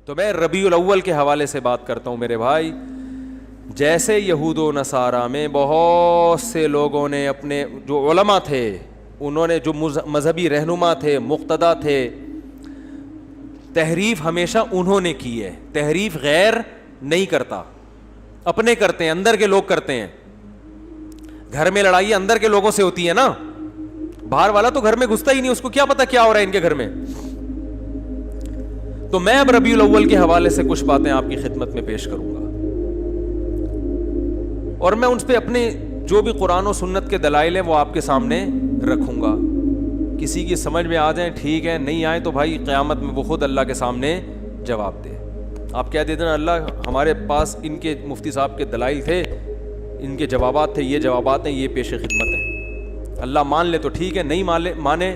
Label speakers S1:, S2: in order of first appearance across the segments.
S1: تو میں ربیع الاول کے حوالے سے بات کرتا ہوں میرے بھائی. جیسے یہود و نصارہ میں بہت سے لوگوں نے اپنے جو علماء تھے, انہوں نے جو مذہبی رہنما تھے, مقتدا تھے, تحریف ہمیشہ انہوں نے کی ہے. تحریف غیر نہیں کرتا, اپنے کرتے ہیں, اندر کے لوگ کرتے ہیں. گھر میں لڑائی اندر کے لوگوں سے ہوتی ہے نا, باہر والا تو گھر میں گھستا ہی نہیں, اس کو کیا پتا کیا ہو رہا ہے ان کے گھر میں. تو میں اب ربیع الاول کے حوالے سے کچھ باتیں آپ کی خدمت میں پیش کروں گا, اور میں ان پہ اپنے جو بھی قرآن و سنت کے دلائل ہیں وہ آپ کے سامنے رکھوں گا. کسی کی سمجھ میں آ جائیں ٹھیک ہے, نہیں آئے تو بھائی قیامت میں وہ خود اللہ کے سامنے جواب دے. آپ کہہ دیتے نا اللہ ہمارے پاس ان کے مفتی صاحب کے دلائل تھے, ان کے جوابات تھے, یہ جوابات ہیں, یہ پیش خدمت ہیں. اللہ مان لے تو ٹھیک ہے, نہیں مانے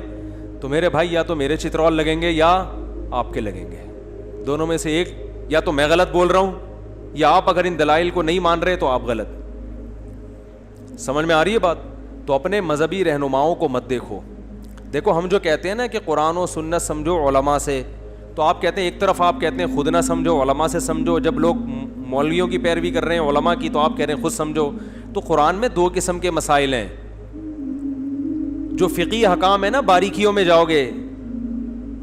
S1: تو میرے بھائی یا تو میرے چترول لگیں گے یا آپ کے لگیں گے. دونوں میں سے ایک, یا تو میں غلط بول رہا ہوں یا آپ اگر ان دلائل کو نہیں مان رہے تو آپ غلط. سمجھ میں آ رہی ہے بات؟ تو اپنے مذہبی رہنماؤں کو مت دیکھو. دیکھو ہم جو کہتے ہیں نا کہ قرآن و سنت سمجھو علماء سے, تو آپ کہتے ہیں ایک طرف آپ کہتے ہیں خود نہ سمجھو, علماء سے سمجھو. جب لوگ مولویوں کی پیروی کر رہے ہیں علماء کی, تو آپ کہہ رہے ہیں خود سمجھو. تو قرآن میں دو قسم کے مسائل ہیں. جو فقہی احکام ہے نا, باریکیوں میں جاؤ گے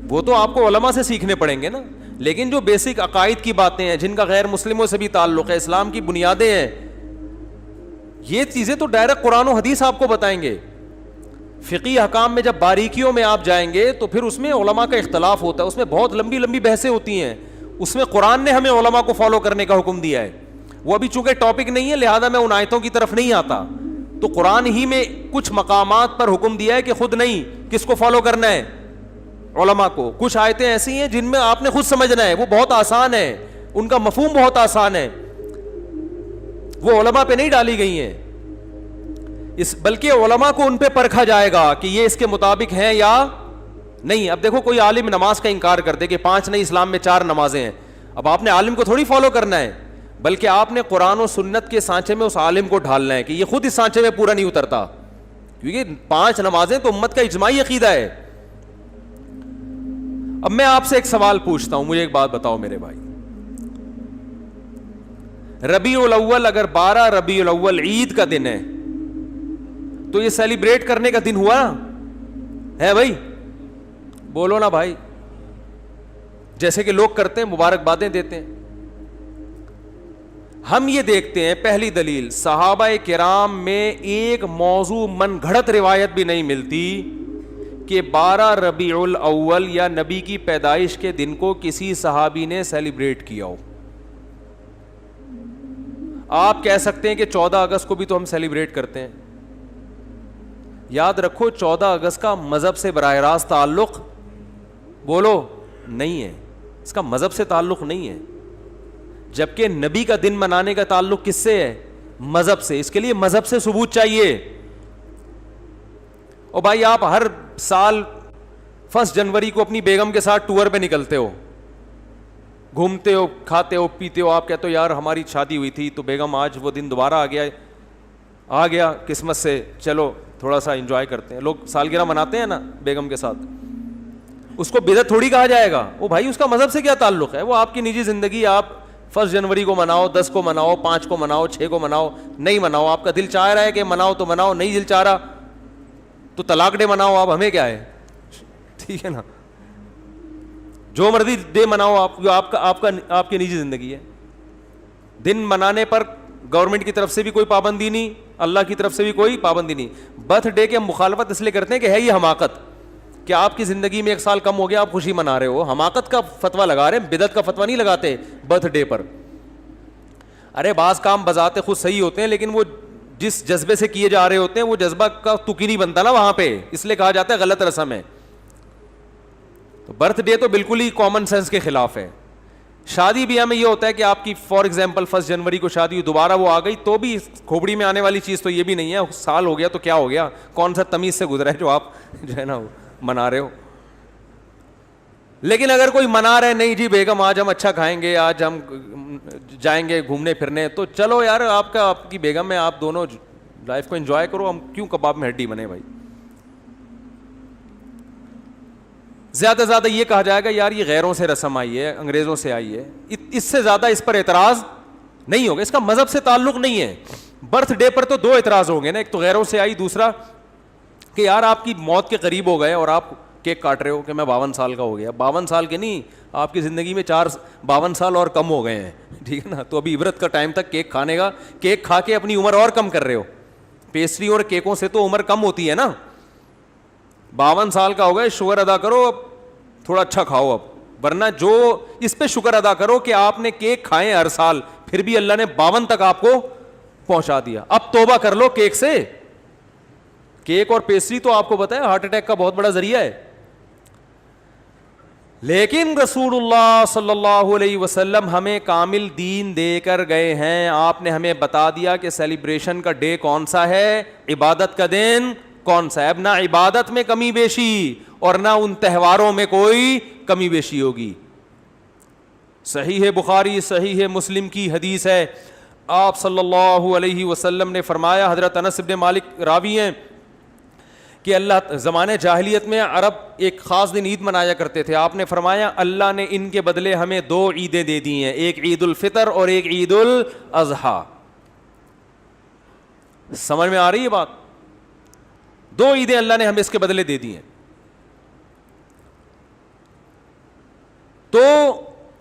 S1: وہ تو آپ کو علماء سے سیکھنے پڑیں گے نا, لیکن جو بیسک عقائد کی باتیں ہیں, جن کا غیر مسلموں سے بھی تعلق ہے, اسلام کی بنیادیں ہیں, یہ چیزیں تو ڈائریکٹ قرآن و حدیث آپ کو بتائیں گے. فقہی احکام میں جب باریکیوں میں آپ جائیں گے تو پھر اس میں علماء کا اختلاف ہوتا ہے, اس میں بہت لمبی لمبی بحثیں ہوتی ہیں. اس میں قرآن نے ہمیں علماء کو فالو کرنے کا حکم دیا ہے. وہ ابھی چونکہ ٹاپک نہیں ہے لہذا میں ان آیتوں کی طرف نہیں آتا. تو قرآن ہی میں کچھ مقامات پر حکم دیا ہے کہ خود نہیں, کس کو فالو کرنا ہے, علماء کو. کچھ آیتیں ایسی ہیں جن میں آپ نے خود سمجھنا ہے, وہ بہت آسان ہے, ان کا مفہوم بہت آسان ہے, وہ علماء پہ نہیں ڈالی گئی ہیں. بلکہ علماء کو ان پہ پرکھا جائے گا کہ یہ اس کے مطابق ہیں یا نہیں. اب دیکھو کوئی عالم نماز کا انکار کر دے کہ 5 نہیں اسلام میں 4 نمازیں ہیں, اب آپ نے عالم کو تھوڑی فالو کرنا ہے, بلکہ آپ نے قرآن و سنت کے سانچے میں اس عالم کو ڈھالنا ہے کہ یہ خود اس سانچے میں پورا نہیں اترتا, کیونکہ 5 نمازیں تو امت کا اجماعی عقیدہ ہے. اب میں آپ سے ایک سوال پوچھتا ہوں, مجھے ایک بات بتاؤ میرے بھائی, ربیع الاول اگر 12 ربیع الاول عید کا دن ہے تو یہ سیلیبریٹ کرنے کا دن ہوا ہے بھائی؟ بولو نا بھائی. جیسے کہ لوگ کرتے ہیں, مبارکبادیں دیتے ہیں. ہم یہ دیکھتے ہیں, پہلی دلیل, صحابہ کرام میں ایک موضوع من گھڑت روایت بھی نہیں ملتی کہ 12 ربیع الاول یا نبی کی پیدائش کے دن کو کسی صحابی نے سیلیبریٹ کیا ہو. آپ کہہ سکتے ہیں کہ 14 اگست کو بھی تو ہم سیلیبریٹ کرتے ہیں. یاد رکھو 14 اگست کا مذہب سے براہ راست تعلق, بولو, نہیں ہے. اس کا مذہب سے تعلق نہیں ہے, جبکہ نبی کا دن منانے کا تعلق کس سے ہے؟ مذہب سے. اس کے لیے مذہب سے ثبوت چاہیے. اور بھائی آپ ہر سال 1 جنوری کو اپنی بیگم کے ساتھ ٹور پہ نکلتے ہو, گھومتے ہو, کھاتے ہو, پیتے ہو. آپ کہتے ہو یار ہماری شادی ہوئی تھی تو بیگم آج وہ دن دوبارہ آ گیا قسمت سے, چلو تھوڑا سا انجوائے کرتے ہیں. لوگ سالگرہ مناتے ہیں نا بیگم کے ساتھ, اس کو بدعت تھوڑی کہا جائے گا. وہ بھائی اس کا مذہب سے کیا تعلق ہے؟ وہ آپ کی نجی زندگی. آپ 1 جنوری کو مناؤ, 10 کو مناؤ, 5 کو مناؤ, 6 کو مناؤ, نہیں مناؤ. آپ کا دل چاہ رہا ہے کہ مناؤ تو مناؤ, نہیں دل چاہ رہا تو طلاق ڈے مناؤ. آپ ہمیں کیا ہے, ٹھیک ہے نا, جو مرضی ڈے مناؤ آپ, جو آپ کی نجی زندگی ہے. دن منانے پر گورنمنٹ کی طرف سے بھی کوئی پابندی نہیں, اللہ کی طرف سے بھی کوئی پابندی نہیں. برتھ ڈے کے مخالفت اس لیے کرتے ہیں کہ ہے یہ حماقت, کہ آپ کی زندگی میں 1 سال کم ہو گیا, آپ خوشی منا رہے ہو. حماقت کا فتویٰ لگا رہے ہیں, بدعت کا فتویٰ نہیں لگاتے برتھ ڈے پر. ارے بعض کام بذات خود صحیح ہوتے ہیں, لیکن وہ جس جذبے سے کیے جا رہے ہوتے ہیں وہ جذبہ کا تکی نہیں بنتا نا وہاں پہ, اس لیے کہا جاتا ہے غلط رسم ہے. تو برتھ ڈے تو بالکل ہی کامن سینس کے خلاف ہے. شادی بیاہ میں یہ ہوتا ہے کہ آپ کی فار ایگزامپل 1 جنوری کو شادی ہوئی, دوبارہ وہ آ گئی تو بھی کھوپڑی میں آنے والی چیز تو یہ بھی نہیں ہے. سال ہو گیا تو کیا ہو گیا, کون سا تمیز سے گزرا ہے جو آپ جو ہے نا منا رہے ہو. لیکن اگر کوئی منا رہے نہیں جی بیگم آج ہم اچھا کھائیں گے, آج ہم جائیں گے گھومنے پھرنے, تو چلو یار آپ کی بیگم ہے, آپ دونوں لائف کو انجوائے کرو, ہم کیوں کباب میں ہڈی بنے بھائی. زیادہ سے زیادہ یہ کہا جائے گا یار یہ غیروں سے رسم آئی ہے, انگریزوں سے آئی ہے, اس سے زیادہ اس پر اعتراض نہیں ہوگا. اس کا مذہب سے تعلق نہیں ہے. برتھ ڈے پر تو دو اعتراض ہوں گے نا, ایک تو غیروں سے آئی, دوسرا کہ یار آپ کی موت کے قریب ہو گئے اور آپ کیک کاٹ رہے ہو کہ میں 52 سال کا ہو گیا. 52 سال کے نہیں, آپ کی زندگی میں 52 سال اور کم ہو گئے ہیں, ٹھیک ہے نا. تو ابھی عبرت کا ٹائم تک کیک کھانے کا, کیک کھا کے اپنی عمر اور کم کر رہے ہو. پیسٹری اور کیکوں سے تو عمر کم ہوتی ہے نا. 52 سال کا ہو گئے, شکر ادا کرو, اب تھوڑا اچھا کھاؤ اب, ورنہ جو اس پہ شکر ادا کرو کہ آپ نے کیک کھائے ہر سال, پھر بھی اللہ نے 52 تک آپ کو پہنچا دیا. اب توبہ کر لو کیک سے. کیک اور پیسٹری تو آپ کو پتا ہے ہارٹ اٹیک کا بہت بڑا ذریعہ ہے. لیکن رسول اللہ صلی اللہ علیہ وسلم ہمیں کامل دین دے کر گئے ہیں. آپ نے ہمیں بتا دیا کہ سیلیبریشن کا ڈے کون سا ہے, عبادت کا دن کون سا ہے. اب نہ عبادت میں کمی بیشی اور نہ ان تہواروں میں کوئی کمی بیشی ہوگی. صحیح ہے بخاری, صحیح ہے مسلم کی حدیث ہے, آپ صلی اللہ علیہ وسلم نے فرمایا, حضرت انس بن مالک راوی ہیں, کہ اللہ زمانے جاہلیت میں عرب ایک خاص دن عید منایا کرتے تھے. آپ نے فرمایا اللہ نے ان کے بدلے ہمیں 2 عیدیں دے دی ہیں, ایک عید الفطر اور ایک عید الاضحیٰ. سمجھ میں آ رہی ہے بات؟ 2 عیدیں اللہ نے ہمیں اس کے بدلے دے دی ہیں. تو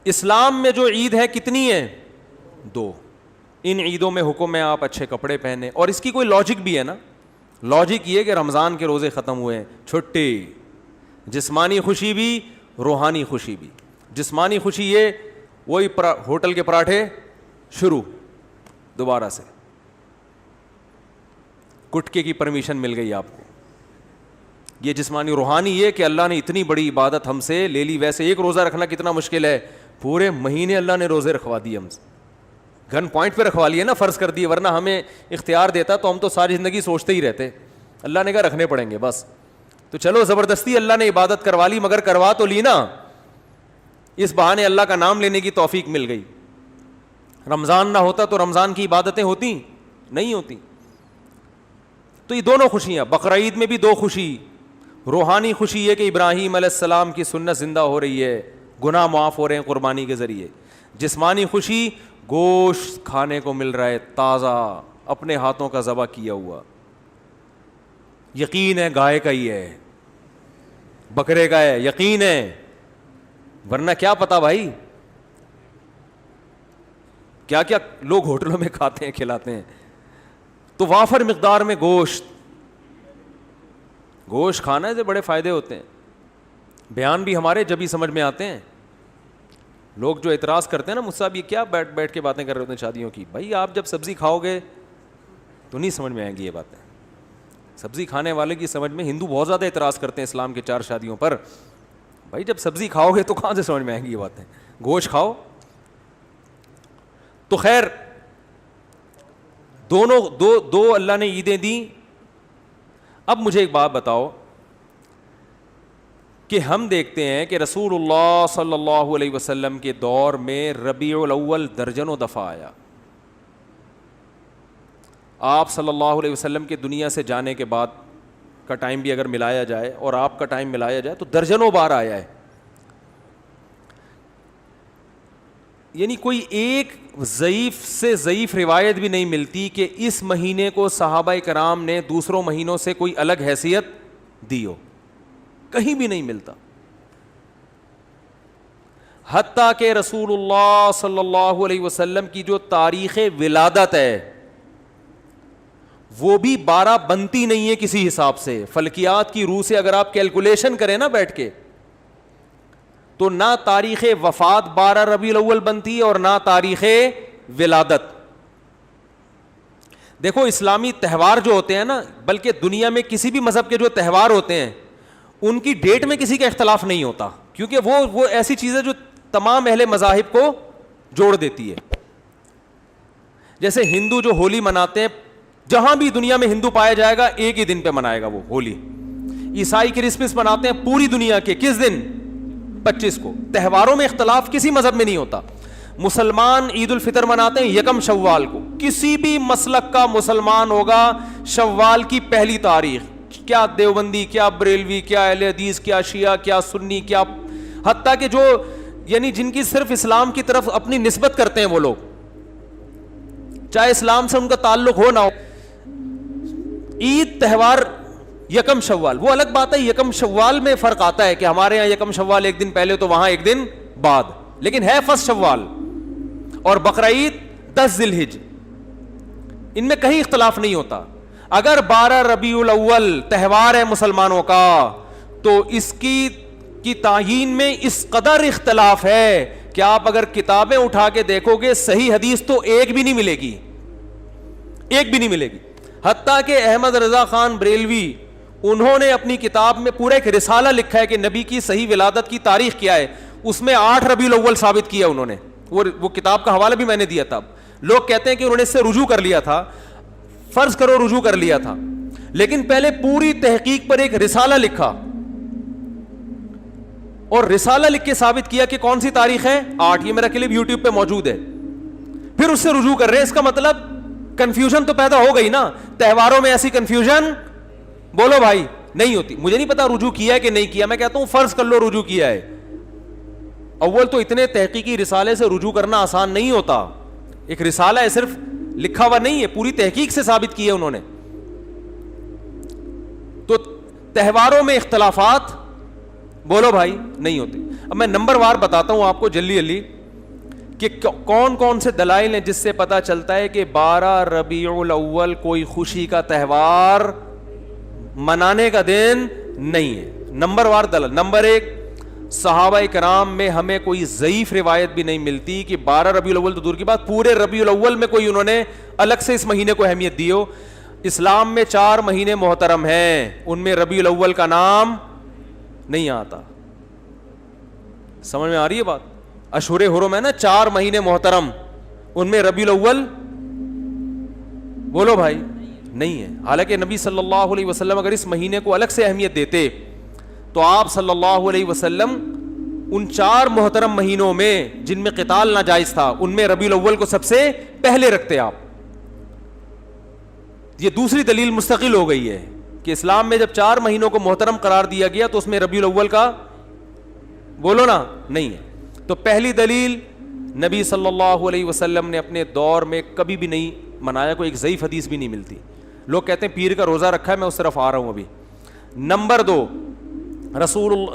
S1: اسلام میں جو عید ہے کتنی ہے؟ 2. ان عیدوں میں حکم ہے آپ اچھے کپڑے پہنے, اور اس کی کوئی لاجک بھی ہے نا. لاجک یہ کہ رمضان کے روزے ختم ہوئے ہیں, چھٹی, جسمانی خوشی بھی روحانی خوشی بھی. جسمانی خوشی یہ وہی ہوٹل کے پراٹھے شروع دوبارہ سے, گٹکے کی پرمیشن مل گئی آپ کو, یہ جسمانی. روحانی یہ کہ اللہ نے اتنی بڑی عبادت ہم سے لے لی. ویسے ایک روزہ رکھنا کتنا مشکل ہے, پورے مہینے اللہ نے روزے رکھوا دیے ہم سے, گن پوائنٹ پہ رکھوا لیے نا, فرض کر دیے. ورنہ ہمیں اختیار دیتا تو ہم تو ساری زندگی سوچتے ہی رہتے. اللہ نے کہا رکھنے پڑیں گے بس. تو چلو زبردستی اللہ نے عبادت کروا لی, مگر کروا تو لی نا, اس بہانے اللہ کا نام لینے کی توفیق مل گئی. رمضان نہ ہوتا تو رمضان کی عبادتیں ہوتی نہیں ہوتی. تو یہ دونوں خوشیاں, بقرعید میں بھی 2 خوشی. روحانی خوشی یہ کہ ابراہیم علیہ السلام کی سنت زندہ ہو رہی ہے, گناہ معاف ہو رہے ہیں قربانی کے ذریعے. جسمانی خوشی, گوشت کھانے کو مل رہا ہے تازہ, اپنے ہاتھوں کا ذبح کیا ہوا. یقین ہے گائے کا ہی ہے, بکرے کا ہے, یقین ہے, ورنہ کیا پتا بھائی کیا کیا لوگ ہوٹلوں میں کھاتے ہیں کھلاتے ہیں. تو وافر مقدار میں گوشت کھانا سے بڑے فائدے ہوتے ہیں. بیان بھی ہمارے جب ہی سمجھ میں آتے ہیں. لوگ جو اعتراض کرتے ہیں نا مجھ سے, اب یہ کیا بیٹھ کے باتیں کر رہے ہوتے ہیں شادیوں کی. بھائی آپ جب سبزی کھاؤ گے تو نہیں سمجھ میں آئیں گی یہ باتیں. سبزی کھانے والے کی سمجھ میں, ہندو بہت زیادہ اعتراض کرتے ہیں اسلام کے 4 شادیوں پر. بھائی جب سبزی کھاؤ گے تو کہاں سے سمجھ میں آئیں گی یہ باتیں, گوشت کھاؤ. تو خیر دونوں دو اللہ نے عیدیں دیں. اب مجھے ایک بات بتاؤ کہ ہم دیکھتے ہیں کہ رسول اللہ صلی اللہ علیہ وسلم کے دور میں ربیع الاول درجنوں دفعہ آیا. آپ صلی اللہ علیہ وسلم کے دنیا سے جانے کے بعد کا ٹائم بھی اگر ملایا جائے اور آپ کا ٹائم ملایا جائے تو درجنوں بار آیا ہے. یعنی کوئی ایک ضعیف سے ضعیف روایت بھی نہیں ملتی کہ اس مہینے کو صحابہ کرام نے دوسروں مہینوں سے کوئی الگ حیثیت دی ہو, کہیں بھی نہیں ملتا. حتیٰ کہ رسول اللہ صلی اللہ علیہ وسلم کی جو تاریخ ولادت ہے وہ بھی 12 بنتی نہیں ہے کسی حساب سے. فلکیات کی روح سے اگر آپ کیلکولیشن کریں نا بیٹھ کے, تو نہ تاریخ وفات 12 ربیع الاول بنتی ہے اور نہ تاریخ ولادت. دیکھو اسلامی تہوار جو ہوتے ہیں نا, بلکہ دنیا میں کسی بھی مذہب کے جو تہوار ہوتے ہیں ان کی ڈیٹ میں کسی کا اختلاف نہیں ہوتا, کیونکہ وہ ایسی چیز ہے جو تمام اہل مذاہب کو جوڑ دیتی ہے. جیسے ہندو جو ہولی مناتے ہیں, جہاں بھی دنیا میں ہندو پایا جائے گا ایک ہی دن پہ منائے گا وہ ہولی. عیسائی کرسمس مناتے ہیں پوری دنیا کے کس دن؟ 25 کو. تہواروں میں اختلاف کسی مذہب میں نہیں ہوتا. مسلمان عید الفطر مناتے ہیں 1 شوال کو. کسی بھی مسلک کا مسلمان ہوگا شوال کی 1 تاریخ کیا دیوبندی, کیا بریلوی, کیا اہل حدیث, کیا شیعہ, کیا سنی, کیا حتیٰ کہ جو یعنی جن کی صرف اسلام کی طرف اپنی نسبت کرتے ہیں وہ لوگ, چاہے اسلام سے ان کا تعلق ہو نہ ہو. عید تہوار یکم شوال, وہ الگ بات ہے, یکم شوال میں فرق آتا ہے کہ ہمارے یہاں یکم شوال ایک دن پہلے تو وہاں ایک دن بعد, لیکن ہے فرسٹ شوال. اور بقرعید 10 ذی الحج, ان میں کہیں اختلاف نہیں ہوتا. اگر 12 ربیع الاول تہوار ہے مسلمانوں کا تو اس کی تعیین میں اس قدر اختلاف ہے کہ آپ اگر کتابیں اٹھا کے دیکھو گے صحیح حدیث تو ایک بھی نہیں ملے گی, ایک بھی نہیں ملے گی. حتیٰ کہ احمد رضا خان بریلوی انہوں نے اپنی کتاب میں پورا ایک رسالہ لکھا ہے کہ نبی کی صحیح ولادت کی تاریخ کیا ہے, اس میں 8 ربیع الاول ثابت کیا انہوں نے. وہ کتاب کا حوالہ بھی میں نے دیا تھا. لوگ کہتے ہیں کہ انہوں نے اس سے رجوع کر لیا تھا, فرض کرو رجوع کر لیا تھا, لیکن پہلے پوری تحقیق پر ایک رسالہ لکھا اور رسالہ لکھ کے ثابت کیا کہ کون سی تاریخ ہے 8. یہ میرا کلپ یوٹیوب پہ موجود ہے. پھر اس سے رجوع کر رہے ہیں. اس کا مطلب کنفیوژن تو پیدا ہو گئی نا. تہواروں میں ایسی کنفیوژن بولو بھائی نہیں ہوتی. مجھے نہیں پتا رجوع کیا ہے کہ نہیں کیا, میں کہتا ہوں فرض کر لو رجوع کیا ہے. اول تو اتنے تحقیقی رسالے سے رجوع کرنا آسان نہیں ہوتا. ایک رسالہ ہے, صرف لکھا ہوا نہیں ہے, پوری تحقیق سے ثابت کی ہے انہوں نے. تو تہواروں میں اختلافات بولو بھائی نہیں ہوتے. اب میں نمبر وار بتاتا ہوں آپ کو جلدی جلدی کہ کون کون سے دلائل ہیں جس سے پتا چلتا ہے کہ 12 ربیع الاول کوئی خوشی کا تہوار منانے کا دن نہیں ہے. نمبر وار دلائل. نمبر 1, صحابہ کرام میں ہمیں کوئی ضعیف روایت بھی نہیں ملتی کہ 12 ربیع الاول تو دور کی بات, پورے ربیع الاول میں کوئی انہوں نے الگ سے اس مہینے کو اہمیت دی ہو. اسلام میں 4 مہینے محترم ہیں, ان میں ربیع الاول کا نام نہیں آتا. سمجھ میں آ رہی ہے بات؟ اشہر حرم ہے نا 4 مہینے محترم, ان میں ربیع الاول بولو بھائی نہیں ہے. حالانکہ نبی صلی اللہ علیہ وسلم اگر اس مہینے کو الگ سے اہمیت دیتے تو آپ صلی اللہ علیہ وسلم ان 4 محترم مہینوں میں جن میں قتال ناجائز تھا ان میں ربیع الاول کو سب سے پہلے رکھتے آپ. یہ دوسری دلیل مستقل ہو گئی ہے کہ اسلام میں جب 4 مہینوں کو محترم قرار دیا گیا تو اس میں ربیع الاول کا بولو نا نہیں ہے. تو پہلی دلیل, نبی صلی اللہ علیہ وسلم نے اپنے دور میں کبھی بھی نہیں منایا, کوئی ایک ضعیف حدیث بھی نہیں ملتی. لوگ کہتے ہیں پیر کا روزہ رکھا ہے, میں اس طرف آ رہا ہوں ابھی. نمبر 2,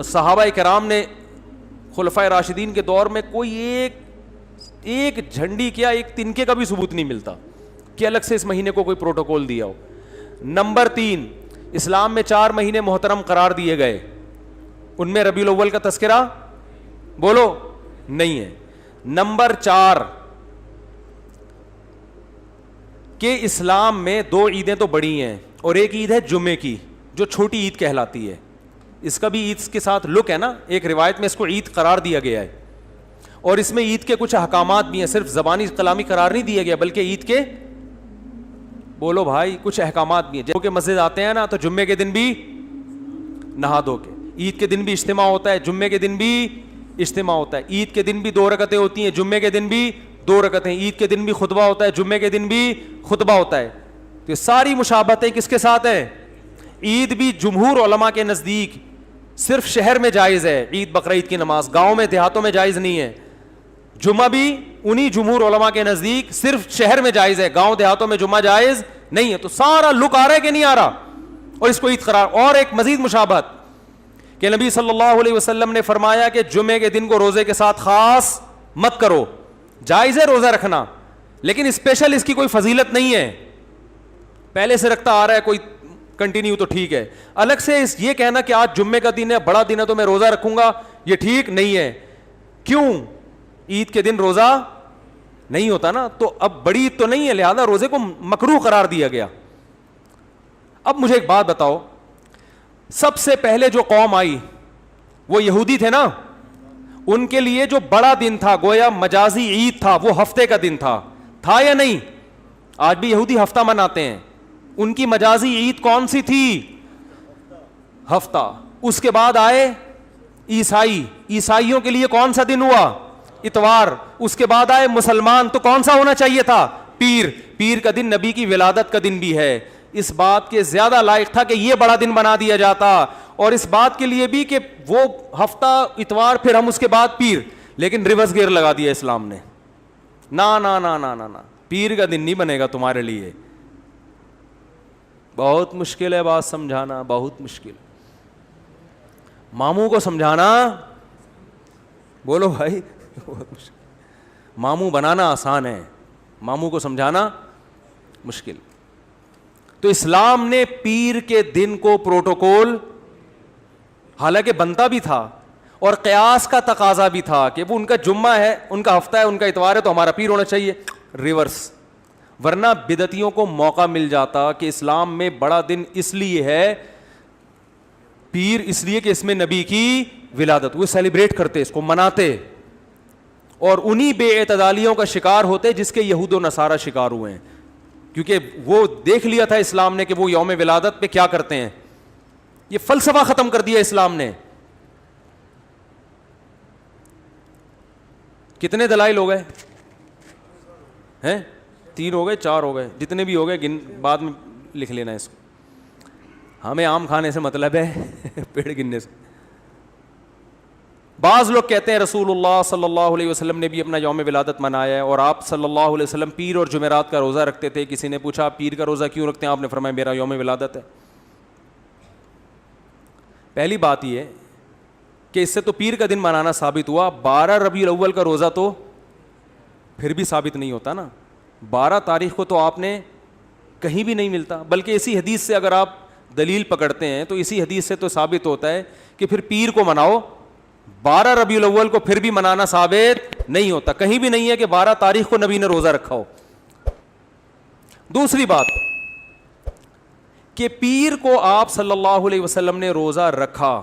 S1: صحابہ کرام نے خلفائے راشدین کے دور میں کوئی ایک جھنڈی کیا ایک تنکے کا بھی ثبوت نہیں ملتا کہ الگ سے اس مہینے کو کوئی پروٹوکول دیا ہو. نمبر 3, اسلام میں 4 مہینے محترم قرار دیے گئے, ان میں ربیع الاول کا تذکرہ بولو نہیں ہے. نمبر 4 کہ اسلام میں 2 عیدیں تو بڑی ہیں اور ایک عید ہے جمعے کی جو چھوٹی عید کہلاتی ہے. اس کا بھی عید کے ساتھ لک ہے نا, ایک روایت میں اس کو عید قرار دیا گیا ہے اور اس میں عید کے کچھ احکامات بھی ہیں, صرف زبانی کلامی قرار نہیں دیا گیا بلکہ عید کے بولو بھائی کچھ احکامات بھی ہیں. جب کہ مسجد آتے ہیں نا تو جمعے کے دن بھی نہا دھو کے, عید کے دن بھی اجتماع ہوتا ہے, جمعے کے دن بھی اجتماع ہوتا ہے, عید کے دن بھی 2 رکعتیں ہوتی ہیں, جمعے کے دن بھی 2 رکعتیں, عید کے دن بھی خطبہ ہوتا ہے, جمعے کے دن بھی خطبہ ہوتا ہے. تو یہ ساری مشابہتیں کس کے ساتھ ہیں؟ عید بھی جمہور علماء کے نزدیک صرف شہر میں جائز ہے, عید بقرعید کی نماز گاؤں میں دیہاتوں میں جائز نہیں ہے. جمعہ بھی انہی جمہور علماء کے نزدیک صرف شہر میں جائز ہے, گاؤں دیہاتوں میں جمعہ جائز نہیں ہے. تو سارا لک آ رہا ہے کہ نہیں آ رہا, اور اس کو عید قرار. اور ایک مزید مشابہت کہ نبی صلی اللہ علیہ وسلم نے فرمایا کہ جمعے کے دن کو روزے کے ساتھ خاص مت کرو. جائز ہے روزہ رکھنا لیکن اسپیشل اس کی کوئی فضیلت نہیں ہے, پہلے سے رکھتا آ رہا ہے کوئی کنٹینیو تو ٹھیک ہے. الگ سے یہ کہنا کہ آج جمعے کا دن ہے بڑا دن ہے تو میں روزہ رکھوں گا, یہ ٹھیک نہیں ہے. کیوں؟ عید کے دن روزہ نہیں ہوتا نا, تو اب بڑی عید تو نہیں ہے لہذا روزے کو مکروہ قرار دیا گیا. اب مجھے ایک بات بتاؤ, سب سے پہلے جو قوم آئی وہ یہودی تھے نا, ان کے لیے جو بڑا دن تھا گویا مجازی عید تھا, وہ ہفتے کا دن تھا یا نہیں؟ آج بھی یہودی ہفتہ مناتے ہیں, ان کی مجازی عید کون سی تھی؟ ہفتہ. اس کے بعد آئے عیسائیوں کے لیے کون سا دن ہوا؟ اتوار. اس کے بعد آئے مسلمان, تو کون سا ہونا چاہیے تھا؟ پیر کا دن نبی کی ولادت کا دن بھی ہے. اس بات کے زیادہ لائق تھا کہ یہ بڑا دن بنا دیا جاتا, اور اس بات کے لیے بھی کہ وہ ہفتہ اتوار پھر ہم اس کے بعد پیر, لیکن ریورس گیئر لگا دیا اسلام نے. نا نا نا نا نا نا, پیر کا دن نہیں بنے گا تمہارے لیے. بہت مشکل ہے بات سمجھانا, بہت مشکل. ماموں کو سمجھانا, بولو بھائی, بہت مشکل. ماموں بنانا آسان ہے, ماموں کو سمجھانا مشکل. تو اسلام نے پیر کے دن کو پروٹوکول, حالانکہ بنتا بھی تھا اور قیاس کا تقاضا بھی تھا کہ وہ ان کا جمعہ ہے, ان کا ہفتہ ہے, ان کا اتوار ہے, تو ہمارا پیر ہونا چاہیے, ریورس. ورنہ بدعتیوں کو موقع مل جاتا کہ اسلام میں بڑا دن اس لیے ہے پیر, اس لیے کہ اس میں نبی کی ولادت, وہ سیلیبریٹ کرتے, اس کو مناتے, اور انہی بے اعتدالیوں کا شکار ہوتے جس کے یہود و نصارہ شکار ہوئے ہیں, کیونکہ وہ دیکھ لیا تھا اسلام نے کہ وہ یوم ولادت پہ کیا کرتے ہیں. یہ فلسفہ ختم کر دیا اسلام نے. کتنے دلائل ہو گئے ہیں؟ 3 ہو گئے, 4 ہو گئے, جتنے بھی ہو گئے بعد میں لکھ لینا اس کو. ہمیں آم کھانے سے مطلب ہے پیڑ گننے سے. بعض لوگ کہتے ہیں رسول اللہ صلی اللہ علیہ وسلم نے بھی اپنا یوم ولادت منایا ہے, اور آپ صلی اللہ علیہ وسلم پیر اور جمعرات کا روزہ رکھتے تھے. کسی نے پوچھا آپ پیر کا روزہ کیوں رکھتے ہیں؟ آپ نے فرمایا میرا یوم ولادت ہے. پہلی بات یہ کہ اس سے تو پیر کا دن منانا ثابت ہوا, 12 ربیع الاول کا روزہ تو پھر بھی ثابت نہیں ہوتا نا. 12 تاریخ کو تو آپ نے کہیں بھی نہیں ملتا, بلکہ اسی حدیث سے اگر آپ دلیل پکڑتے ہیں تو اسی حدیث سے تو ثابت ہوتا ہے کہ پھر پیر کو مناؤ. 12 ربیع الاول کو پھر بھی منانا ثابت نہیں ہوتا, کہیں بھی نہیں ہے کہ 12 تاریخ کو نبی نے روزہ رکھا ہو. دوسری بات کہ پیر کو آپ صلی اللہ علیہ وسلم نے روزہ رکھا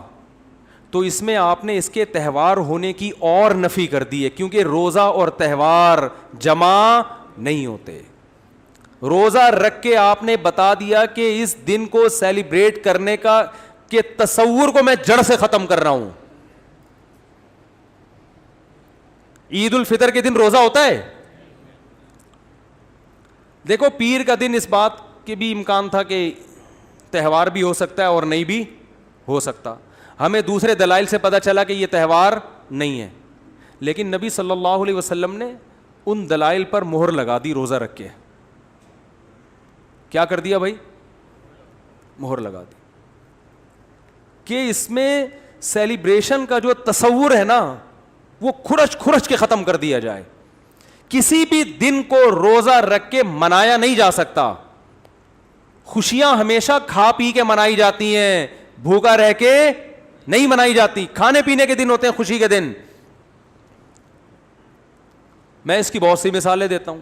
S1: تو اس میں آپ نے اس کے تہوار ہونے کی اور نفی کر دی ہے, کیونکہ روزہ اور تہوار جمع نہیں ہوتے. روزہ رکھ کے آپ نے بتا دیا کہ اس دن کو سیلیبریٹ کرنے کا کہ تصور کو میں جڑ سے ختم کر رہا ہوں. عید الفطر کے دن روزہ ہوتا ہے؟ دیکھو پیر کا دن اس بات کے بھی امکان تھا کہ تہوار بھی ہو سکتا ہے اور نہیں بھی ہو سکتا. ہمیں دوسرے دلائل سے پتہ چلا کہ یہ تہوار نہیں ہے, لیکن نبی صلی اللہ علیہ وسلم نے ان دلائل پر مہر لگا دی روزہ رکھ کے. کیا کر دیا بھائی؟ مہر لگا دی کہ اس میں سیلیبریشن کا جو تصور ہے نا وہ کھرچ کے ختم کر دیا جائے. کسی بھی دن کو روزہ رکھ کے منایا نہیں جا سکتا. خوشیاں ہمیشہ کھا پی کے منائی جاتی ہیں, بھوکا رہ کے نہیں منائی جاتی. کھانے پینے کے دن ہوتے ہیں خوشی کے دن. میں اس کی بہت سی مثالیں دیتا ہوں.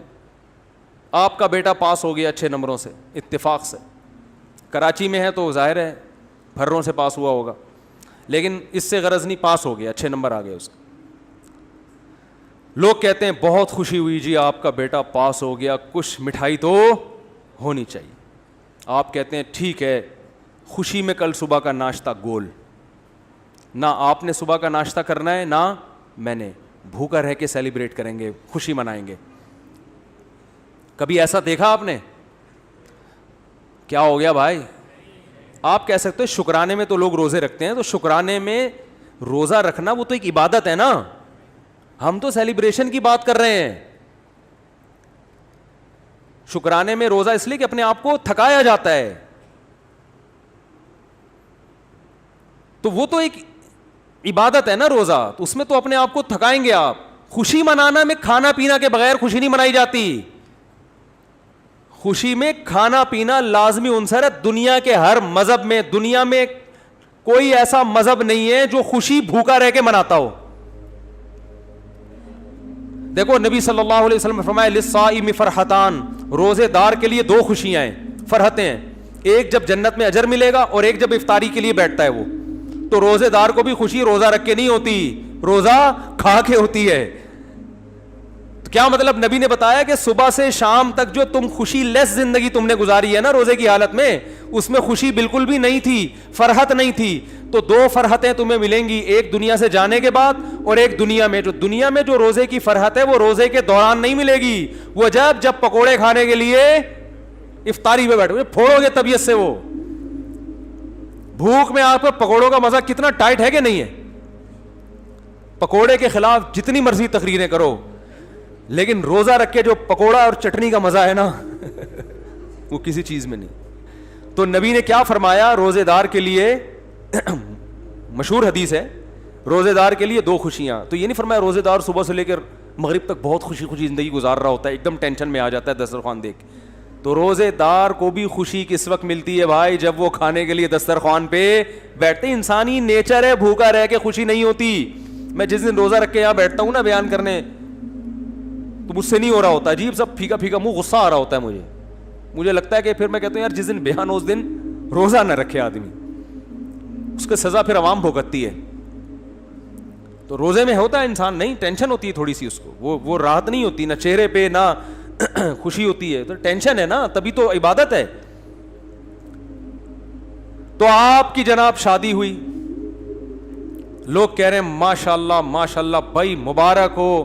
S1: آپ کا بیٹا پاس ہو گیا 6 نمبروں سے اتفاق سے, کراچی میں ہے تو ظاہر ہے پھروں سے پاس ہوا ہوگا, لیکن اس سے غرض نہیں, پاس ہو گیا, 6 نمبر آ گئے اس کے. لوگ کہتے ہیں بہت خوشی ہوئی جی آپ کا بیٹا پاس ہو گیا, کچھ مٹھائی تو ہونی چاہیے. آپ کہتے ہیں ٹھیک ہے, خوشی میں کل صبح کا ناشتہ گول, نہ آپ نے صبح کا ناشتہ کرنا ہے نہ میں نے, بھوکا رہ کے سیلیبریٹ کریں گے, خوشی منائیں گے. کبھی ایسا دیکھا آپ نے؟ کیا ہو گیا بھائی؟ آپ کہہ سکتے ہیں شکرانے میں تو لوگ روزے رکھتے ہیں, تو شکرانے میں روزہ رکھنا وہ تو ایک عبادت ہے نا. ہم تو سیلیبریشن کی بات کر رہے ہیں. شکرانے میں روزہ اس لیے کہ اپنے آپ کو تھکایا جاتا ہے, تو وہ تو ایک عبادت ہے نا روزہ, تو اس میں تو اپنے آپ کو تھکائیں گے آپ. خوشی منانا میں کھانا پینا کے بغیر خوشی نہیں منائی جاتی. خوشی میں کھانا پینا لازمی عنصر ہے. دنیا کے ہر مذہب میں, دنیا میں کوئی ایسا مذہب نہیں ہے جو خوشی بھوکا رہ کے مناتا ہو. دیکھو نبی صلی اللہ علیہ وسلم نے فرمایا للصائم فرحتان, روزے دار کے لیے 2 خوشیاں ہیں, فرحتیں ہیں. ایک جب جنت میں اجر ملے گا, اور ایک جب افطاری کے لیے بیٹھتا ہے وہ. تو روزے دار کو بھی خوشی روزہ رکھ کے نہیں ہوتی, روزہ کھا کے ہوتی ہے. تو کیا مطلب؟ نبی نے بتایا کہ صبح سے شام تک جو تم خوشی لیس زندگی تم نے گزاری ہے نا روزے کی حالت میں, اس میں خوشی بالکل بھی نہیں تھی, فرحت نہیں تھی. تو 2 فرحتیں تمہیں ملیں گی, ایک دنیا سے جانے کے بعد اور ایک دنیا میں. دنیا میں جو روزے کی فرحت ہے وہ روزے کے دوران نہیں ملے گی, وہ جب پکوڑے کھانے کے لیے افطاری پہ بیٹھے پھوڑو گے طبیعت سے. وہ بھوک میں آپ کو پکوڑوں کا مزہ کتنا ٹائٹ ہے کہ نہیں ہے. پکوڑے کے خلاف جتنی مرضی تقریریں کرو, لیکن روزہ رکھ کے جو پکوڑا اور چٹنی کا مزہ ہے نا وہ کسی چیز میں نہیں. تو نبی نے کیا فرمایا روزے دار کے لیے, مشہور حدیث ہے, روزے دار کے لیے 2 خوشیاں. تو یہ نہیں فرمایا روزے دار صبح سے لے کر مغرب تک بہت خوشی خوشی زندگی گزار رہا ہوتا ہے, ایک دم ٹینشن میں آ جاتا ہے دسترخوان دیکھ. تو روزے دار کو بھی خوشی کس وقت ملتی ہے بھائی, جب وہ کھانے کے لیے دسترخوان پہ بیٹھتے. انسانی نیچر ہے, بھوکا رہ کے خوشی نہیں ہوتی. میں جس دن روزہ رکھ کے یہاں بیٹھتا ہوں نا بیان کرنے, تو مجھ سے نہیں ہو رہا ہوتا, عجیب سا پھیکا پھیکا منہ, غصہ آ رہا ہوتا ہے مجھے لگتا ہے کہ پھر میں کہتا ہوں یار جس دن بیان ہو اس دن روزہ نہ رکھے آدمی, اس کی سزا پھر عوام بھگتتی ہے. تو روزے میں ہوتا ہے انسان نہیں, ٹینشن ہوتی ہے تھوڑی سی اس کو, وہ راحت نہیں ہوتی, نہ چہرے پہ نہ خوشی ہوتی ہے, تو ٹینشن ہے نا, تبھی تو عبادت ہے. تو آپ کی جناب شادی ہوئی, لوگ کہہ رہے ہیں ماشاء اللہ ماشاء اللہ بھائی مبارک ہو,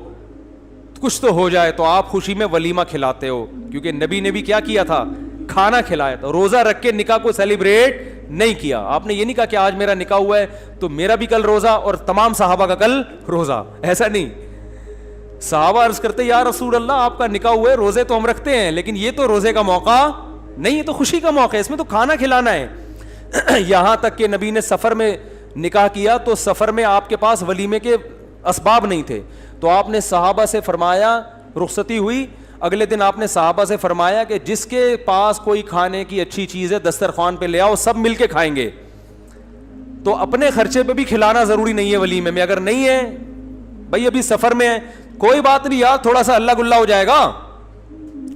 S1: کچھ تو ہو جائے. تو آپ خوشی میں ولیمہ کھلاتے ہو, کیونکہ نبی نے بھی کیا کیا تھا, کھانا کھلایا تھا. روزہ رکھ کے نکاح کو سیلیبریٹ نہیں کیا. آپ نے یہ نہیں کہا کہ آج میرا نکاح ہوا ہے تو میرا بھی کل روزہ اور تمام صحابہ کا کل روزہ, ایسا نہیں. صحابہ عرض کرتے یا رسول اللہ آپ کا نکاح ہوا ہے, روزے تو ہم رکھتے ہیں لیکن یہ تو روزے کا موقع نہیں, یہ تو خوشی کا موقع ہے, اس میں تو کھانا کھلانا ہے. یہاں تک کہ نبی نے سفر میں نکاح کیا تو سفر میں آپ کے پاس ولیمے کے اسباب نہیں تھے, تو آپ نے صحابہ سے فرمایا, رخصتی ہوئی, اگلے دن آپ نے صحابہ سے فرمایا کہ جس کے پاس کوئی کھانے کی اچھی چیز ہے دسترخوان پہ لے آؤ, سب مل کے کھائیں گے. تو اپنے خرچے پہ بھی کھلانا ضروری نہیں ہے ولیمے میں, اگر نہیں ہے بھائی ابھی سفر میں ہے کوئی بات نہیں یار, تھوڑا سا اللہ گلا ہو جائے گا,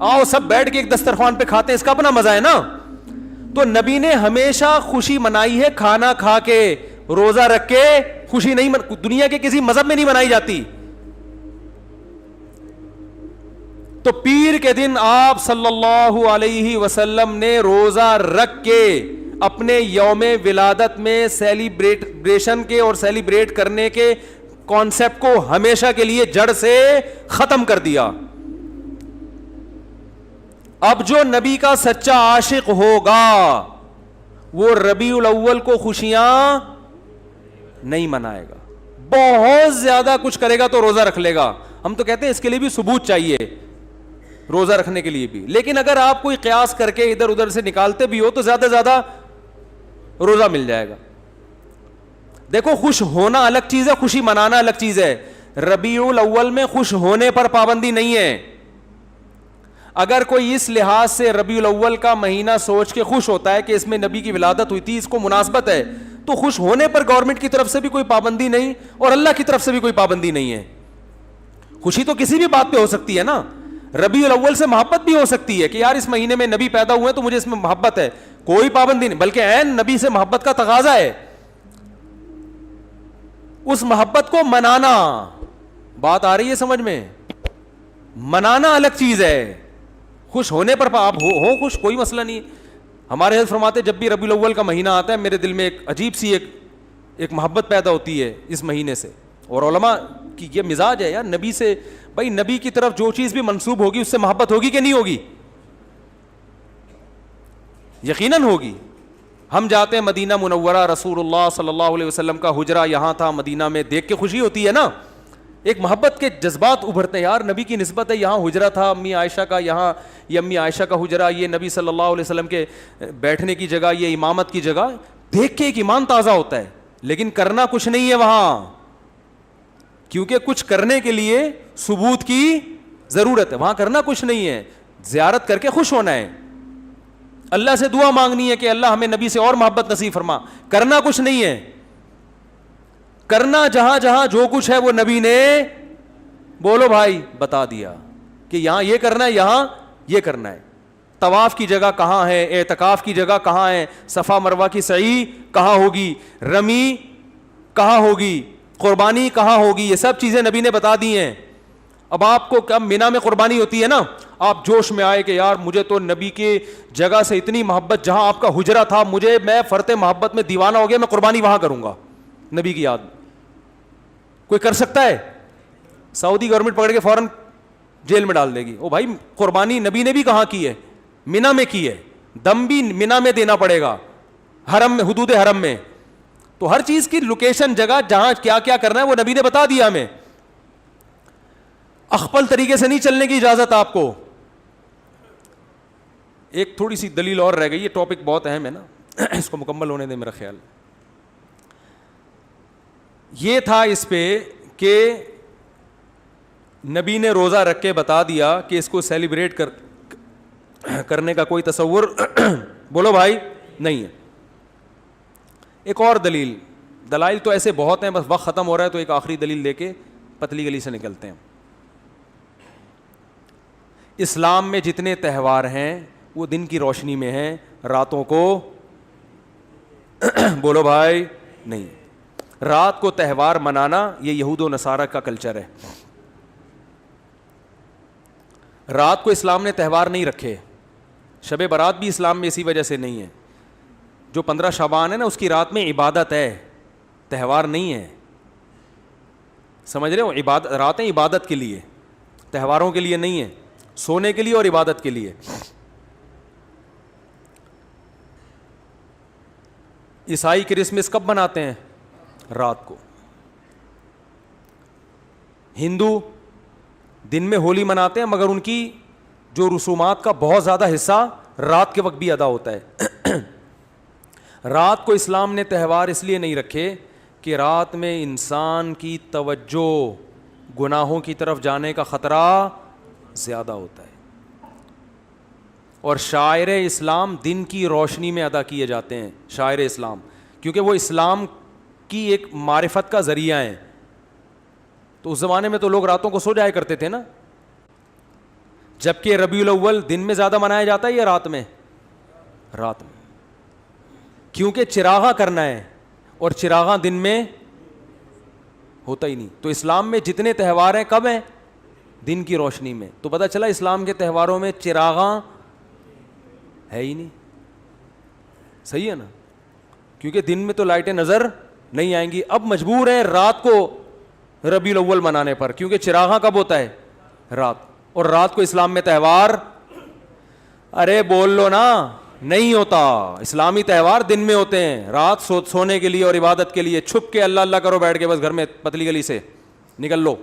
S1: آؤ سب بیٹھ کے ایک دسترخوان پہ کھاتے ہیں, اس کا اپنا مزہ ہے نا. تو نبی نے ہمیشہ خوشی منائی ہے کھانا کھا کے, روزہ رکھ کے خوشی نہیں دنیا کے کسی مذہب میں نہیں منائی جاتی. تو پیر کے دن آپ صلی اللہ علیہ وسلم نے روزہ رکھ کے اپنے یوم ولادت میں سیلیبریشن کے اور سیلیبریٹ کرنے کے کانسیپٹ کو ہمیشہ کے لیے جڑ سے ختم کر دیا. اب جو نبی کا سچا عاشق ہوگا وہ ربیع الاول کو خوشیاں نہیں منائے گا, بہت زیادہ کچھ کرے گا تو روزہ رکھ لے گا. ہم تو کہتے ہیں اس کے لیے بھی ثبوت چاہیے روزہ رکھنے کے لیے بھی, لیکن اگر آپ کوئی قیاس کر کے ادھر ادھر سے نکالتے بھی ہو تو زیادہ زیادہ روزہ مل جائے گا. دیکھو خوش ہونا الگ چیز ہے, خوشی منانا الگ چیز ہے. ربیع الاول میں خوش ہونے پر پابندی نہیں ہے. اگر کوئی اس لحاظ سے ربیع الاول کا مہینہ سوچ کے خوش ہوتا ہے کہ اس میں نبی کی ولادت ہوئی تھی, اس کو مناسبت ہے, تو خوش ہونے پر گورنمنٹ کی طرف سے بھی کوئی پابندی نہیں اور اللہ کی طرف سے بھی کوئی پابندی نہیں ہے. خوشی تو کسی بھی بات پہ ہو سکتی ہے نا, ربیع الاول سے محبت بھی ہو سکتی ہے کہ یار اس مہینے میں نبی پیدا ہوئے تو مجھے اس میں محبت ہے, کوئی پابندی نہیں, بلکہ عین نبی سے محبت کا تقاضا ہے. اس محبت کو منانا, بات آ رہی ہے سمجھ میں, منانا الگ چیز ہے, خوش ہونے پر آپ ہو خوش, کوئی مسئلہ نہیں. ہمارے حضرت فرماتے جب بھی ربیع الاول کا مہینہ آتا ہے میرے دل میں ایک عجیب سی ایک محبت پیدا ہوتی ہے اس مہینے سے. اور علماء کی یہ مزاج ہے یار, نبی سے بھائی نبی کی طرف جو چیز بھی منسوب ہوگی اس سے محبت ہوگی کہ نہیں ہوگی, یقیناً ہوگی. ہم جاتے ہیں مدینہ منورہ, رسول اللہ صلی اللہ علیہ وسلم کا حجرہ یہاں تھا مدینہ میں, دیکھ کے خوشی ہوتی ہے نا, ایک محبت کے جذبات ابھرتے ہیں, یار نبی کی نسبت ہے, یہاں حجرہ تھا امی عائشہ کا, یہاں یہ امی عائشہ کا حجرہ, یہ نبی صلی اللہ علیہ وسلم کے بیٹھنے کی جگہ, یہ امامت کی جگہ, دیکھ کے ایک ایمان تازہ ہوتا ہے. لیکن کرنا کچھ نہیں ہے وہاں, کیونکہ کچھ کرنے کے لیے ثبوت کی ضرورت ہے, وہاں کرنا کچھ نہیں ہے, زیارت کر کے خوش ہونا ہے, اللہ سے دعا مانگنی ہے کہ اللہ ہمیں نبی سے اور محبت نصیب فرما, کرنا کچھ نہیں ہے. کرنا جہاں جہاں جو کچھ ہے وہ نبی نے بولو بھائی بتا دیا کہ یہاں یہ کرنا ہے, یہاں یہ کرنا ہے. طواف کی جگہ کہاں ہے, اعتکاف کی جگہ کہاں ہے, صفا مروہ کی سعی کہاں ہوگی, رمی کہاں ہوگی, قربانی کہاں ہوگی, یہ سب چیزیں نبی نے بتا دی ہیں. اب آپ کو کب مینا میں قربانی ہوتی ہے نا, آپ جوش میں آئے کہ یار مجھے تو نبی کی جگہ سے اتنی محبت, جہاں آپ کا حجرہ تھا میں فرط محبت میں دیوانہ ہو گیا, میں قربانی وہاں کروں گا نبی کی یاد. کوئی کر سکتا ہے؟ سعودی گورنمنٹ پکڑ کے فوراً جیل میں ڈال دے گی. او بھائی قربانی نبی نے بھی کہاں کی ہے, مینا میں کی ہے, دم بھی مینا میں دینا پڑے گا, حرم میں, حدود حرم میں. تو ہر چیز کی لوکیشن, جگہ جہاں کیا کیا کرنا ہے وہ نبی نے بتا دیا ہمیں. اخپل طریقے سے نہیں چلنے کی اجازت آپ کو. ایک تھوڑی سی دلیل اور رہ گئی, یہ ٹاپک بہت اہم ہے نا, اس کو مکمل ہونے دیں میرا خیال. یہ تھا اس پہ کہ نبی نے روزہ رکھ کے بتا دیا کہ اس کو سیلیبریٹ کرنے کا کوئی تصور بولو بھائی نہیں ہے. ایک اور دلائل تو ایسے بہت ہیں, بس وقت ختم ہو رہا ہے تو ایک آخری دلیل دے کے پتلی گلی سے نکلتے ہیں. اسلام میں جتنے تہوار ہیں وہ دن کی روشنی میں ہیں, راتوں کو بولو بھائی نہیں. رات کو تہوار منانا یہ یہود و نصارہ کا کلچر ہے. رات کو اسلام نے تہوار نہیں رکھے. شب برات بھی اسلام میں اسی وجہ سے نہیں ہے. جو 15 شعبان ہے نا اس کی رات میں عبادت ہے, تہوار نہیں ہے. سمجھ رہے ہو, راتیں عبادت کے لیے, تہواروں کے لیے نہیں ہے, سونے کے لیے اور عبادت کے لیے. عیسائی کرسمس کب مناتے ہیں؟ رات کو. ہندو دن میں ہولی مناتے ہیں, مگر ان کی جو رسومات کا بہت زیادہ حصہ رات کے وقت بھی ادا ہوتا ہے. رات کو اسلام نے تہوار اس لیے نہیں رکھے کہ رات میں انسان کی توجہ گناہوں کی طرف جانے کا خطرہ زیادہ ہوتا ہے. اور شاعر اسلام دن کی روشنی میں ادا کیے جاتے ہیں, شاعر اسلام, کیونکہ وہ اسلام کی ایک معرفت کا ذریعہ ہیں. تو اس زمانے میں تو لوگ راتوں کو سو جایا کرتے تھے نا, جبکہ ربیع الاول دن میں زیادہ منایا جاتا ہے یا رات میں؟ رات میں, کیونکہ چراغاں کرنا ہے اور چراغاں دن میں ہوتا ہی نہیں. تو اسلام میں جتنے تہوار ہیں کب ہیں؟ دن کی روشنی میں. تو پتہ چلا اسلام کے تہواروں میں چراغاں ہے ہی نہیں. صحیح ہے نا, کیونکہ دن میں تو لائٹیں نظر نہیں آئیں گی. اب مجبور ہیں رات کو ربیع الاول منانے پر, کیونکہ چراغاں کب ہوتا ہے؟ رات. اور رات کو اسلام میں تہوار, ارے بول لو نا, نہیں ہوتا. اسلامی تہوار دن میں ہوتے ہیں, رات سونے کے لیے اور عبادت کے لیے. چھپ کے اللہ اللہ کرو بیٹھ کے بس گھر میں, پتلی گلی سے نکل لو.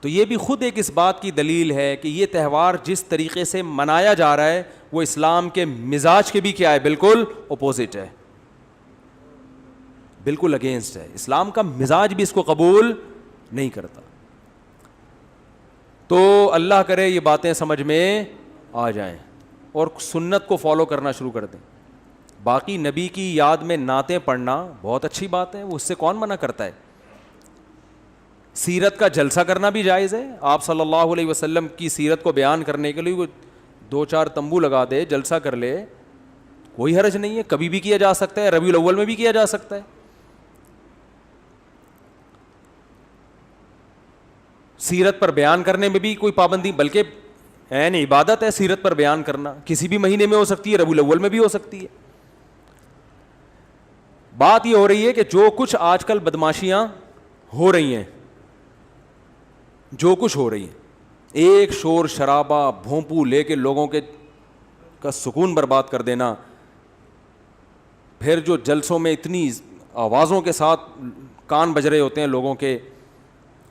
S1: تو یہ بھی خود ایک اس بات کی دلیل ہے کہ یہ تہوار جس طریقے سے منایا جا رہا ہے وہ اسلام کے مزاج کے بھی کیا ہے؟ بالکل اپوزٹ ہے, بالکل اگینسٹ ہے. اسلام کا مزاج بھی اس کو قبول نہیں کرتا. تو اللہ کرے یہ باتیں سمجھ میں آ جائیں اور سنت کو فالو کرنا شروع کر دیں. باقی نبی کی یاد میں نعتیں پڑھنا بہت اچھی بات ہے, اس سے کون منع کرتا ہے. سیرت کا جلسہ کرنا بھی جائز ہے. آپ صلی اللہ علیہ وسلم کی سیرت کو بیان کرنے کے لیے وہ 2-4 تمبو لگا دے, جلسہ کر لے, کوئی حرج نہیں ہے. کبھی بھی کیا جا سکتا ہے, ربیع الاول میں بھی کیا جا سکتا ہے. سیرت پر بیان کرنے میں بھی کوئی پابندی, بلکہ عین عبادت ہے سیرت پر بیان کرنا. کسی بھی مہینے میں ہو سکتی ہے, ربیع الاول میں بھی ہو سکتی ہے. بات یہ ہو رہی ہے کہ جو کچھ آج کل بدماشیاں ہو رہی ہیں, جو کچھ ہو رہی ہیں, ایک شور شرابہ بھونپو لے کے لوگوں کے کا سکون برباد کر دینا, پھر جو جلسوں میں اتنی آوازوں کے ساتھ کان بج رہے ہوتے ہیں لوگوں کے,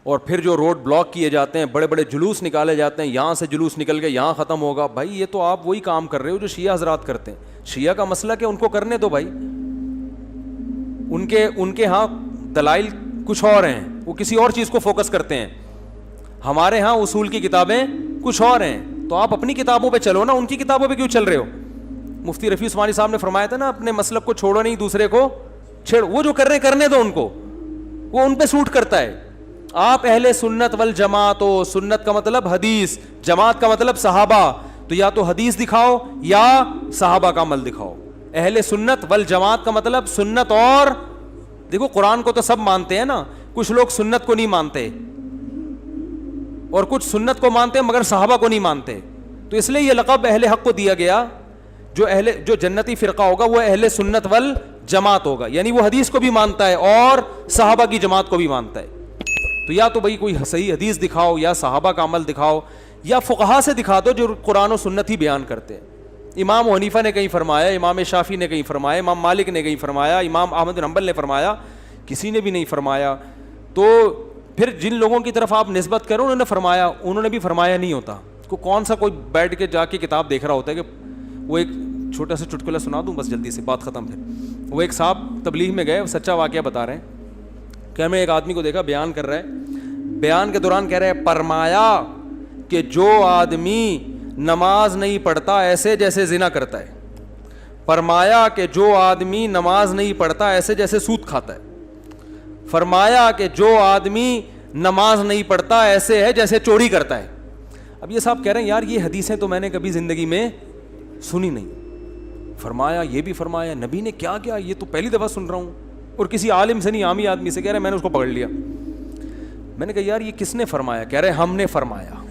S1: اور پھر جو روڈ بلاک کیے جاتے ہیں, بڑے بڑے جلوس نکالے جاتے ہیں, یہاں سے جلوس نکل کے یہاں ختم ہوگا. بھائی یہ تو آپ وہی کام کر رہے ہو جو شیعہ حضرات کرتے ہیں. شیعہ کا مسئلہ کہ ان کو کرنے دو بھائی, ان کے ہاں دلائل کچھ اور ہیں, وہ کسی اور چیز کو فوکس کرتے ہیں. ہمارے ہاں اصول کی کتابیں کچھ اور ہیں, تو آپ اپنی کتابوں پہ چلو نا, ان کی کتابوں پہ کیوں چل رہے ہو؟ مفتی رفیع عثمانی صاحب نے فرمایا تھا نا, اپنے مسلک کو چھوڑو نہیں, دوسرے کو چھیڑو. وہ جو کر رہے کرنے دو ان کو, وہ ان پہ سوٹ کرتا ہے. آپ اہل سنت والجماعت ہو, سنت کا مطلب حدیث, جماعت کا مطلب صحابہ, تو یا تو حدیث دکھاؤ یا صحابہ کا عمل دکھاؤ. اہل سنت والجماعت کا مطلب سنت, اور دیکھو قرآن کو تو سب مانتے ہیں نا, کچھ لوگ سنت کو نہیں مانتے اور کچھ سنت کو مانتے ہیں مگر صحابہ کو نہیں مانتے. تو اس لیے یہ لقب اہل حق کو دیا گیا. جو جنتی فرقہ ہوگا وہ اہل سنت والجماعت ہوگا, یعنی وہ حدیث کو بھی مانتا ہے اور صحابہ کی جماعت کو بھی مانتا ہے. تو یا تو بھائی کوئی صحیح حدیث دکھاؤ یا صحابہ کا عمل دکھاؤ, یا فقہا سے دکھا دو جو قرآن و سنت ہی بیان کرتے ہیں. امام حنیفہ نے کہیں فرمایا, امام شافعی نے کہیں فرمایا, امام مالک نے کہیں فرمایا, امام احمد بن حنبل نے فرمایا, کسی نے بھی نہیں فرمایا. تو پھر جن لوگوں کی طرف آپ نسبت کرو انہوں نے فرمایا, انہوں نے بھی فرمایا نہیں ہوتا. کون سا کوئی بیٹھ کے جا کے کتاب دیکھ رہا ہوتا ہے کہ وہ ایک چھوٹا سا چٹکلا سنا دوں بس جلدی سے بات ختم. پھر وہ ایک صاحب تبلیغ میں گئے, سچا واقعہ بتا رہے ہیں کہ ہمیں ایک آدمی کو دیکھا بیان کر رہا ہے, بیان کے دوران کہہ رہے ہیں فرمایا کہ جو آدمی نماز نہیں پڑھتا ایسے جیسے زنا کرتا ہے, فرمایا کہ جو آدمی نماز نہیں پڑھتا ایسے جیسے سود کھاتا ہے, فرمایا کہ جو آدمی نماز نہیں پڑھتا ایسے ہے جیسے چوری کرتا ہے. اب یہ صاحب کہہ رہے ہیں یار یہ حدیثیں تو میں نے کبھی زندگی میں سنی نہیں. فرمایا یہ بھی فرمایا, نبی نے کیا کیا یہ تو پہلی دفعہ سن رہا ہوں, اور کسی عالم سے نہیں عامی آدمی سے. کہہ رہے میں نے اس کو پکڑ لیا. میں نے کہا یار یہ کس نے فرمایا؟ کہہ رہے ہم نے فرمایا.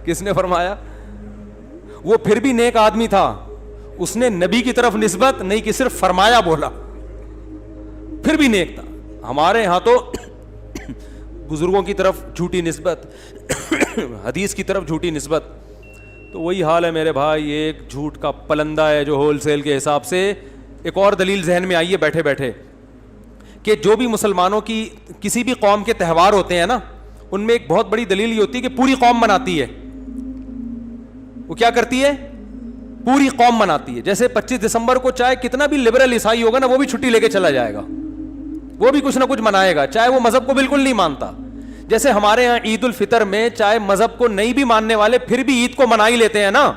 S1: کس نے فرمایا؟ وہ پھر بھی نیک آدمی تھا, اس نے نبی کی طرف نسبت نہیں کی, صرف فرمایا بولا, پھر بھی نیک تھا. ہمارے ہاں تو بزرگوں کی طرف جھوٹی نسبت, حدیث کی طرف جھوٹی نسبت. تو وہی حال ہے میرے بھائی, ایک جھوٹ کا پلندہ ہے جو ہول سیل کے حساب سے. ایک اور دلیل ذہن میں آئی ہے بیٹھے بیٹھے کہ جو بھی مسلمانوں کی کسی بھی قوم کے تہوار ہوتے ہیں نا, ان میں ایک بہت بڑی دلیل یہ ہوتی ہے کہ پوری قوم مناتی ہے. وہ کیا کرتی ہے؟ پوری قوم مناتی ہے. جیسے 25 دسمبر کو چاہے کتنا بھی لبرل عیسائی ہوگا نا, وہ بھی چھٹی لے کے چلا جائے گا, وہ بھی کچھ نہ کچھ منائے گا, چاہے وہ مذہب کو بالکل نہیں مانتا. جیسے ہمارے ہاں عید الفطر میں چاہے مذہب کو نہیں بھی ماننے والے پھر بھی عید کو منا ہی لیتے ہیں نا.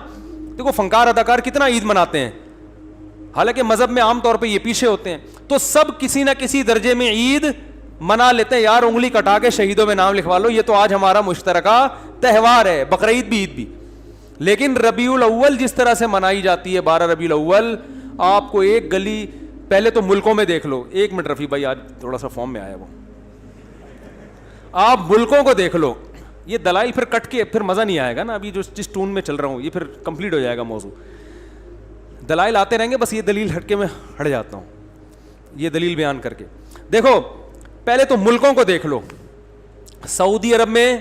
S1: دیکھو فنکار اداکار کتنا عید مناتے ہیں, حالانکہ مذہب میں عام طور پہ یہ پیچھے ہوتے ہیں. تو سب کسی نہ کسی درجے میں عید منا لیتے ہیں. یار انگلی کٹا کے شہیدوں میں نام لکھوا لو, یہ تو آج ہمارا مشترکہ تہوار ہے, بقرعید بھی عید بھی. لیکن ربیع الاول جس طرح سے منائی جاتی ہے, 12 ربیع الاول, آپ کو ایک گلی پہلے تو ملکوں میں دیکھ لو. ایک منٹ رفیع بھائی, آج تھوڑا سا فارم میں آیا وہ, آپ ملکوں کو دیکھ لو. یہ دلائل پھر کٹ کے پھر مزہ نہیں آئے گا نا, ابھی جو جس ٹون میں چل رہا ہوں یہ پھر کمپلیٹ ہو جائے گا موضوع. دلائل آتے رہیں گے, بس یہ دلیل ہٹ کے میں ہٹ جاتا ہوں یہ دلیل بیان کر کے. دیکھو پہلے تو ملکوں کو دیکھ لو. سعودی عرب میں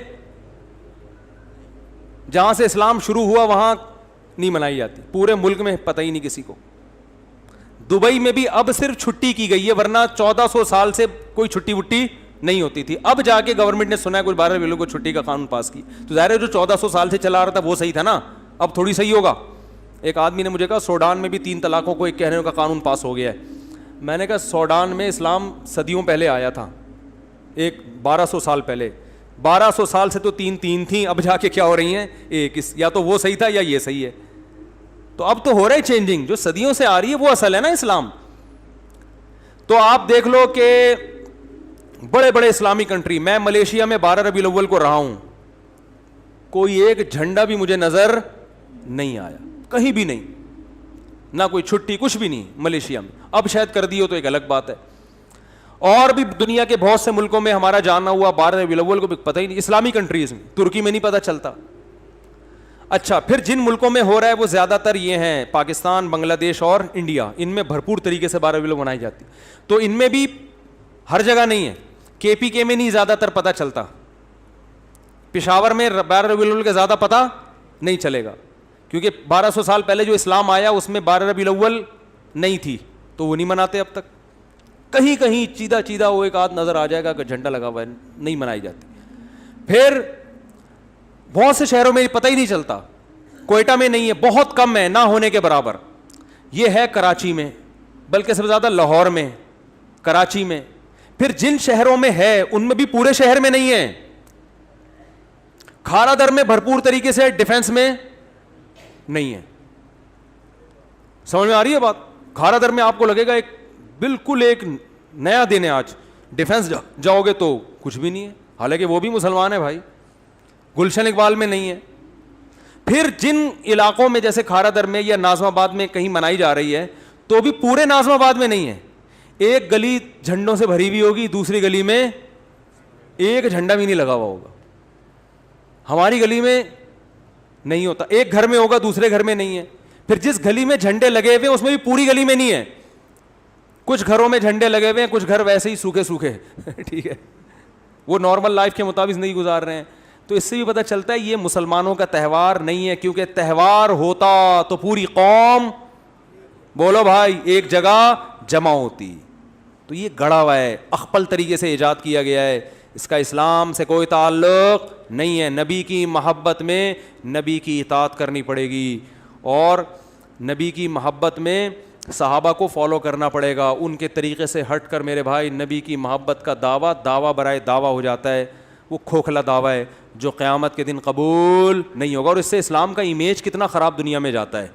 S1: جہاں سے اسلام شروع ہوا وہاں نہیں منائی جاتی, پورے ملک میں پتہ ہی نہیں کسی کو. دبئی میں بھی اب صرف چھٹی کی گئی ہے, ورنہ 1400 سال سے کوئی چھٹی وٹی نہیں ہوتی تھی. اب جا کے گورنمنٹ نے سنا ہے کوئی 12 ربیع کو چھٹی کا قانون پاس کی, تو ظاہر ہے جو 1400 سال سے چلا رہا تھا وہ صحیح تھا نا, اب تھوڑی صحیح ہوگا. ایک آدمی نے مجھے کہا سوڈان میں بھی 3 طلاقوں کو ایک کہنے کا قانون پاس ہو گیا ہے. میں نے کہا سوڈان میں اسلام صدیوں پہلے آیا تھا, ایک 1200 سال پہلے, 1200 سال سے تو 3 تھیں, اب جا کے کیا ہو رہی ہیں ایک. یا تو وہ صحیح تھا یا یہ صحیح ہے. تو اب تو ہو رہا ہے چینجنگ, جو صدیوں سے آ رہی ہے وہ اصل ہے نا اسلام. تو آپ دیکھ لو کہ بڑے بڑے اسلامی کنٹری, میں ملیشیا میں 12 ربیع الاول کو رہا ہوں, کوئی ایک جھنڈا بھی مجھے نظر نہیں آیا, کہیں بھی نہیں, نہ کوئی چھٹی, کچھ بھی نہیں ملیشیا میں. اب شاید کر دی ہو تو ایک الگ بات ہے. اور بھی دنیا کے بہت سے ملکوں میں ہمارا جاننا ہوا 12 ربیع الاول کو بھی پتہ ہی نہیں, اسلامی کنٹریز میں, ترکی میں نہیں پتہ چلتا. اچھا پھر جن ملکوں میں ہو رہا ہے وہ زیادہ تر یہ ہیں پاکستان, بنگلہ دیش اور انڈیا, ان میں بھرپور طریقے سے 12 ربیع الاول منائی جاتی. تو ان میں بھی ہر جگہ نہیں ہے, KPK میں نہیں زیادہ تر پتہ چلتا, پشاور میں 12 ربیع الاول کا زیادہ پتہ نہیں چلے گا, کیونکہ 1200 سال پہلے جو اسلام آیا اس میں 12 ربیع الاول نہیں تھی, تو وہ نہیں مناتے اب تک. کہیں کہیں چیدہ وہ ایک آدھ نظر آ جائے گا کہ جھنڈا لگا ہوا ہے, نہیں منائی جاتی. پھر بہت سے شہروں میں پتہ ہی نہیں چلتا, کوئٹہ میں نہیں ہے, بہت کم ہے, نہ ہونے کے برابر. یہ ہے کراچی میں, بلکہ سب سے زیادہ لاہور میں, کراچی میں. پھر جن شہروں میں ہے ان میں بھی پورے شہر میں نہیں ہے. کھارا در میں بھرپور طریقے سے, ڈیفنس میں نہیں ہے. سمجھ میں آ رہی ہے بات؟ کھارا در میں آپ کو لگے گا ایک بالکل ایک نیا دن ہے آج, ڈیفنس جاؤ گے تو کچھ بھی نہیں ہے, حالانکہ وہ بھی مسلمان ہے بھائی. گلشن اقبال میں نہیں ہے. پھر جن علاقوں میں جیسے کھارا در میں یا ناظم آباد میں کہیں منائی جا رہی ہے تو بھی پورے ناظم آباد میں نہیں ہے. ایک گلی جھنڈوں سے بھری ہوئی ہوگی, دوسری گلی میں ایک جھنڈا بھی نہیں لگا ہوا ہوگا. ہماری گلی میں نہیں ہوتا, ایک گھر میں ہوگا دوسرے گھر میں نہیں ہے. پھر جس گلی میں جھنڈے لگے ہوئے اس میں بھی پوری گلی میں نہیں ہے. کچھ گھروں میں جھنڈے لگے ہوئے ہیں, کچھ گھر ویسے ہی سوکھے ٹھیک ہے, وہ نارمل لائف کے مطابق نہیں گزار رہے ہیں. تو اس سے بھی پتہ چلتا ہے یہ مسلمانوں کا تہوار نہیں ہے, کیونکہ تہوار ہوتا تو پوری قوم, بولو بھائی, ایک جگہ جمع ہوتی. تو یہ گڑا ہوا ہے, اخپل طریقے سے ایجاد کیا گیا ہے, اس کا اسلام سے کوئی تعلق نہیں ہے. نبی کی محبت میں نبی کی اطاعت کرنی پڑے گی, اور نبی کی محبت میں صحابہ کو فالو کرنا پڑے گا. ان کے طریقے سے ہٹ کر میرے بھائی نبی کی محبت کا دعویٰ برائے دعویٰ ہو جاتا ہے. وہ کھوکھلا دعویٰ ہے جو قیامت کے دن قبول نہیں ہوگا, اور اس سے اسلام کا امیج کتنا خراب دنیا میں جاتا ہے.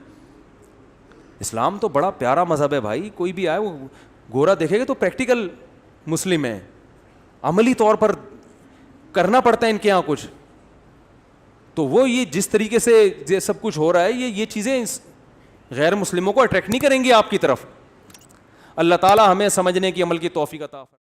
S1: اسلام تو بڑا پیارا مذہب ہے بھائی, کوئی بھی آئے وہ گورا دیکھے گا تو پریکٹیکل مسلم ہے, عملی طور پر کرنا پڑتا ہے ان کے یہاں کچھ. تو وہ یہ جس طریقے سے یہ سب کچھ ہو رہا ہے, یہ چیزیں غیر مسلموں کو اٹریکٹ نہیں کریں گی آپ کی طرف. اللہ تعالی ہمیں سمجھنے کی, عمل کی توفیق عطا فرمائے.